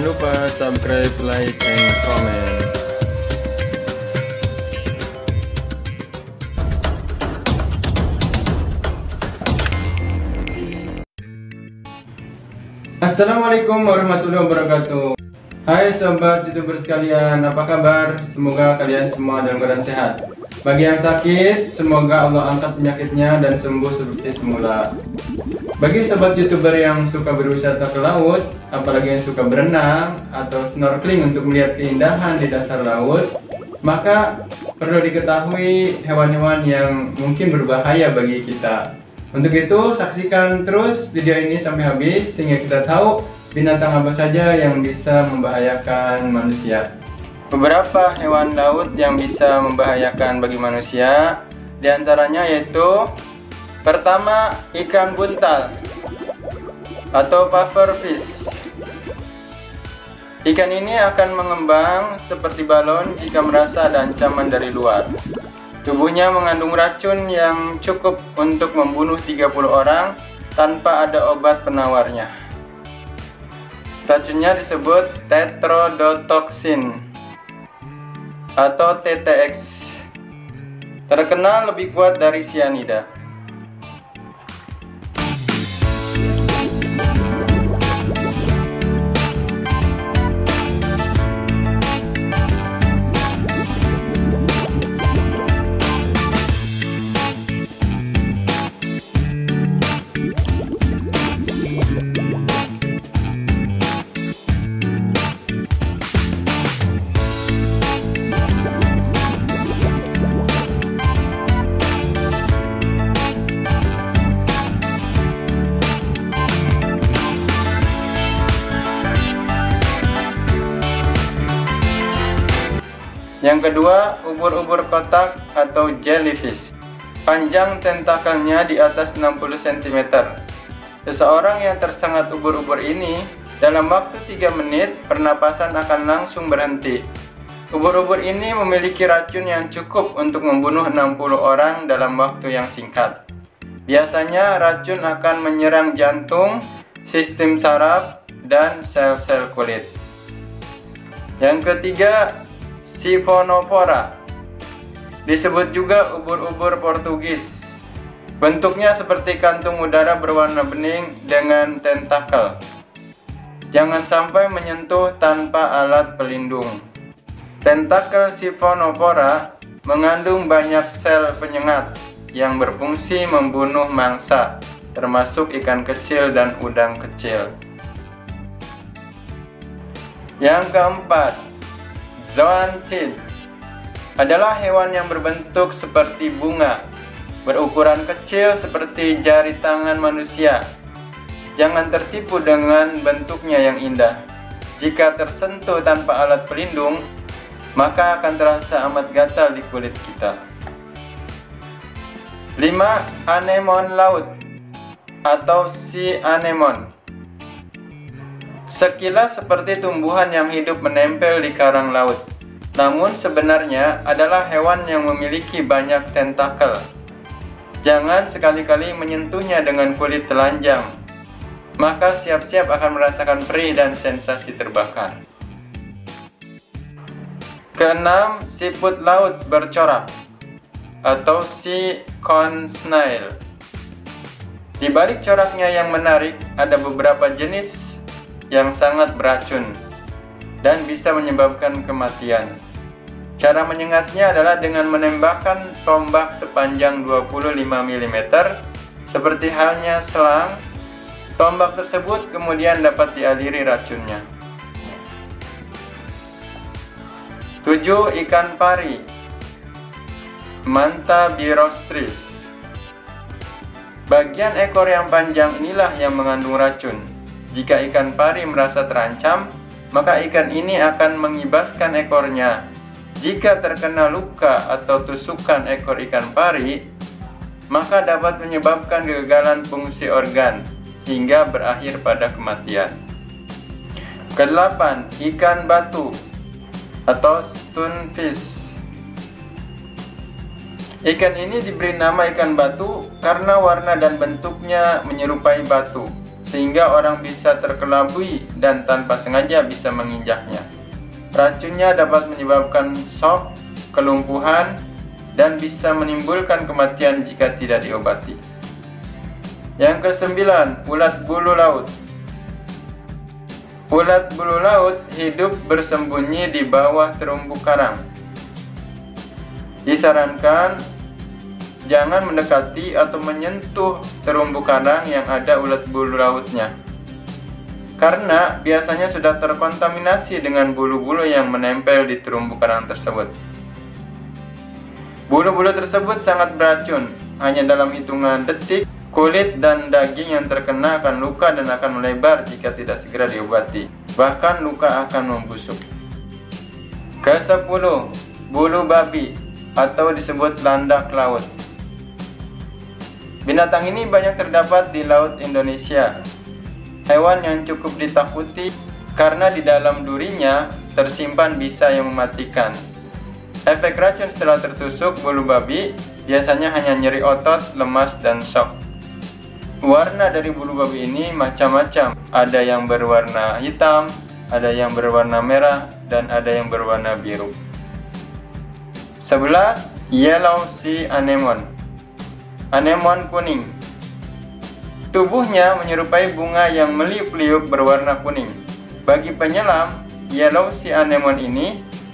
lupa subscribe, like, and comment. Assalamualaikum warahmatullahi wabarakatuh. Hai sobat YouTuber sekalian, apa kabar? Semoga kalian semua dalam keadaan sehat. Bagi yang sakit, semoga Allah angkat penyakitnya dan sembuh seperti semula. Bagi sobat YouTuber yang suka berwisata ke laut, apalagi yang suka berenang atau snorkeling untuk melihat keindahan di dasar laut, maka perlu diketahui hewan-hewan yang mungkin berbahaya bagi kita. Untuk itu, saksikan terus video ini sampai habis sehingga kita tahu binatang apa saja yang bisa membahayakan manusia. Beberapa hewan laut yang bisa membahayakan bagi manusia, diantaranya yaitu pertama, ikan buntal atau pufferfish. Ikan ini akan mengembang seperti balon jika merasa ada ancaman dari luar. Tubuhnya mengandung racun yang cukup untuk membunuh 30 orang tanpa ada obat penawarnya. Racunnya disebut tetrodotoxin atau TTX. Terkenal lebih kuat dari cyanida. Yang kedua, ubur-ubur kotak atau jellyfish. Panjang tentakelnya di atas 60 cm. Seseorang yang tersengat ubur-ubur ini, dalam waktu 3 menit, pernapasan akan langsung berhenti. Ubur-ubur ini memiliki racun yang cukup untuk membunuh 60 orang dalam waktu yang singkat. Biasanya racun akan menyerang jantung, sistem saraf, dan sel-sel kulit. Yang ketiga, Siphonophora, disebut juga ubur-ubur Portugis. Bentuknya seperti kantung udara berwarna bening dengan tentakel. Jangan sampai menyentuh tanpa alat pelindung. Tentakel Siphonophora mengandung banyak sel penyengat yang berfungsi membunuh mangsa, termasuk ikan kecil dan udang kecil. Yang keempat, zoantid adalah hewan yang berbentuk seperti bunga, berukuran kecil seperti jari tangan manusia. Jangan tertipu dengan bentuknya yang indah. Jika tersentuh tanpa alat pelindung, maka akan terasa amat gatal di kulit kita. 5. Anemon laut atau sea anemone. Sekilas seperti tumbuhan yang hidup menempel di karang laut, namun sebenarnya adalah hewan yang memiliki banyak tentakel. Jangan sekali-kali menyentuhnya dengan kulit telanjang, maka siap-siap akan merasakan perih dan sensasi terbakar. Keenam, siput laut bercorak atau sea conch snail. Di balik coraknya yang menarik, ada beberapa jenis yang sangat beracun dan bisa menyebabkan kematian. Cara menyengatnya adalah dengan menembakkan tombak sepanjang 25 mm seperti halnya selang. Tombak tersebut kemudian dapat dialiri racunnya. 7. Ikan pari, Manta birostris. Bagian ekor yang panjang inilah yang mengandung racun. Jika ikan pari merasa terancam, maka ikan ini akan mengibaskan ekornya. Jika terkena luka atau tusukan ekor ikan pari, maka dapat menyebabkan kegagalan fungsi organ hingga berakhir pada kematian. Kedelapan, ikan batu atau stonefish. Ikan ini diberi nama ikan batu karena warna dan bentuknya menyerupai batu. sehingga orang bisa terkelabui dan tanpa sengaja bisa menginjaknya. Racunnya dapat menyebabkan shock, kelumpuhan, dan bisa menimbulkan kematian jika tidak diobati. Yang ke-9, ulat bulu laut. Ulat bulu laut hidup bersembunyi di bawah terumbu karang. Disarankan jangan mendekati atau menyentuh terumbu karang yang ada ulat bulu lautnya, karena biasanya sudah terkontaminasi dengan bulu-bulu yang menempel di terumbu karang tersebut. Bulu-bulu tersebut sangat beracun, hanya dalam hitungan detik kulit dan daging yang terkena akan luka dan akan melebar jika tidak segera diobati. Bahkan luka akan membusuk. Ke-10, bulu babi atau disebut landak laut. Binatang ini banyak terdapat di Laut Indonesia. Hewan yang cukup ditakuti karena di dalam durinya tersimpan bisa yang mematikan. Efek racun setelah tertusuk bulu babi biasanya hanya nyeri otot, lemas, dan shock. Warna dari bulu babi ini macam-macam. Ada yang berwarna hitam, ada yang berwarna merah, dan ada yang berwarna biru. 11. Yellow sea anemone. Anemon kuning. Tubuhnya menyerupai bunga yang meliuk-liuk berwarna kuning. Bagi penyelam, yellow sea anemone ini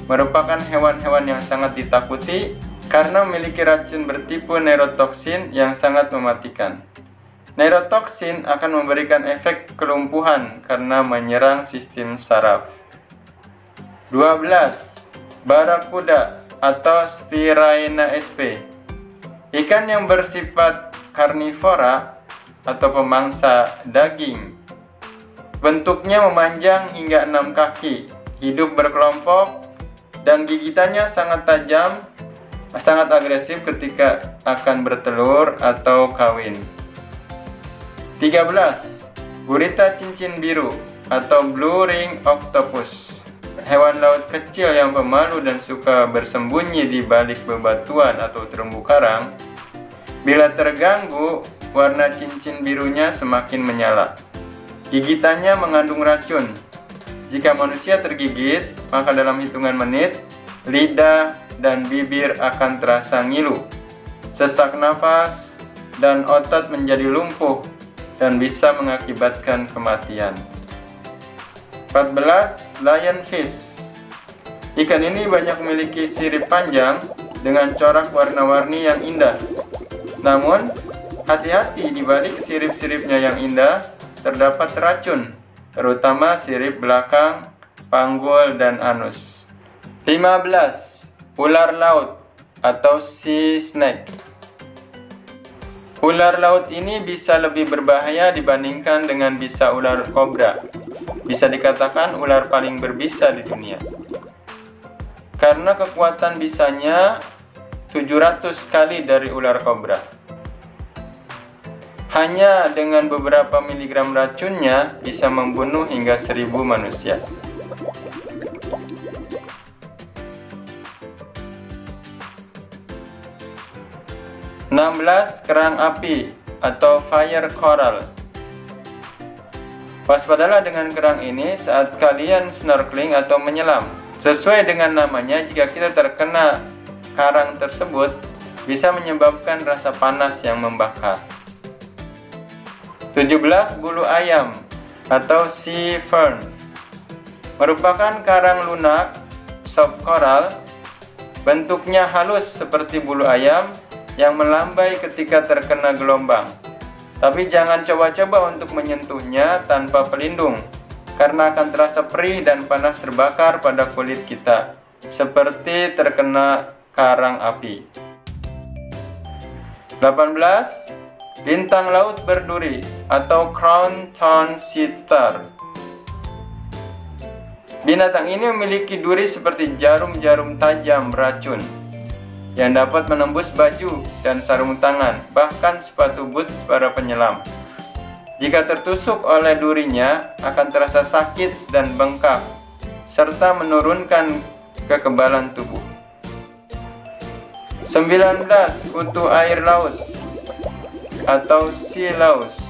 merupakan hewan-hewan yang sangat ditakuti karena memiliki racun bertipe neurotoksin yang sangat mematikan. Neurotoksin akan memberikan efek kelumpuhan karena menyerang sistem saraf. 12. Barakuda atau Spiraina sp. Ikan yang bersifat karnivora atau pemangsa daging. Bentuknya memanjang hingga 6 kaki, hidup berkelompok, dan gigitannya sangat tajam, sangat agresif ketika akan bertelur atau kawin. 13. Gurita cincin biru atau blue ring octopus. Hewan laut kecil yang pemalu dan suka bersembunyi di balik bebatuan atau terumbu karang. Bila terganggu, warna cincin birunya semakin menyala. Gigitannya mengandung racun. Jika manusia tergigit, maka dalam hitungan menit, lidah dan bibir akan terasa ngilu, sesak nafas, dan otot menjadi lumpuh dan bisa mengakibatkan kematian. 14. Lionfish. Ikan ini banyak memiliki sirip panjang dengan corak warna-warni yang indah. Namun, hati-hati, di balik sirip-siripnya yang indah terdapat racun, terutama sirip belakang, panggul, dan anus. 15. Ular laut atau sea snake. Ular laut ini bisa lebih berbahaya dibandingkan dengan bisa ular kobra. Bisa dikatakan ular paling berbisa di dunia. Karena kekuatan bisanya 700 kali dari ular kobra. Hanya dengan beberapa miligram racunnya bisa membunuh hingga 1000 manusia. Kerang api atau fire coral. Waspadalah dengan kerang ini saat kalian snorkeling atau menyelam. Sesuai dengan namanya, jika kita terkena karang tersebut, bisa menyebabkan rasa panas yang membakar. 17. Bulu ayam atau sea fern. Merupakan karang lunak, soft coral. Bentuknya halus seperti bulu ayam yang melambai ketika terkena gelombang. Tapi jangan coba-coba untuk menyentuhnya tanpa pelindung, karena akan terasa perih dan panas terbakar pada kulit kita, seperti terkena karang api. 18. Bintang laut berduri atau crown thorn sea star. Binatang ini memiliki duri seperti jarum-jarum tajam beracun yang dapat menembus baju dan sarung tangan, bahkan sepatu boots para penyelam. Jika tertusuk oleh durinya, akan terasa sakit dan bengkak, serta menurunkan kekebalan tubuh. 19. Kutu air laut atau sea louse.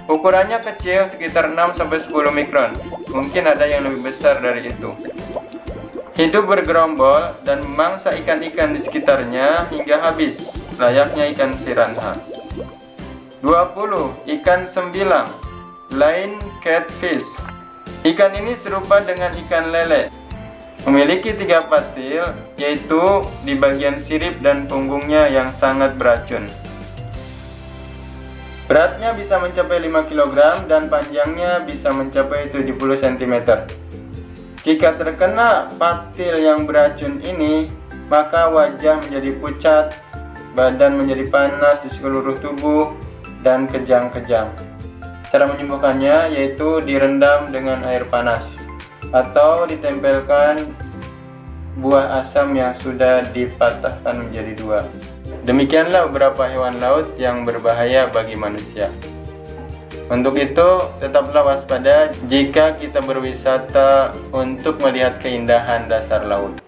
Ukurannya kecil, sekitar 6-10 mikron. Mungkin ada yang lebih besar dari itu. Hidup bergerombol dan memangsa ikan-ikan di sekitarnya hingga habis, layaknya ikan piranha. 20. Ikan sembilang, line catfish. Ikan ini serupa dengan ikan lele. Memiliki 3 patil, yaitu di bagian sirip dan punggungnya yang sangat beracun. Beratnya bisa mencapai 5 kg dan panjangnya bisa mencapai 70 cm. Jika terkena patil yang beracun ini, maka wajah menjadi pucat, badan menjadi panas di seluruh tubuh, dan kejang-kejang. Cara menyembuhkannya yaitu direndam dengan air panas atau ditempelkan buah asam yang sudah dipatahkan menjadi 2. Demikianlah beberapa hewan laut yang berbahaya bagi manusia. Untuk itu, tetaplah waspada jika kita berwisata untuk melihat keindahan dasar laut.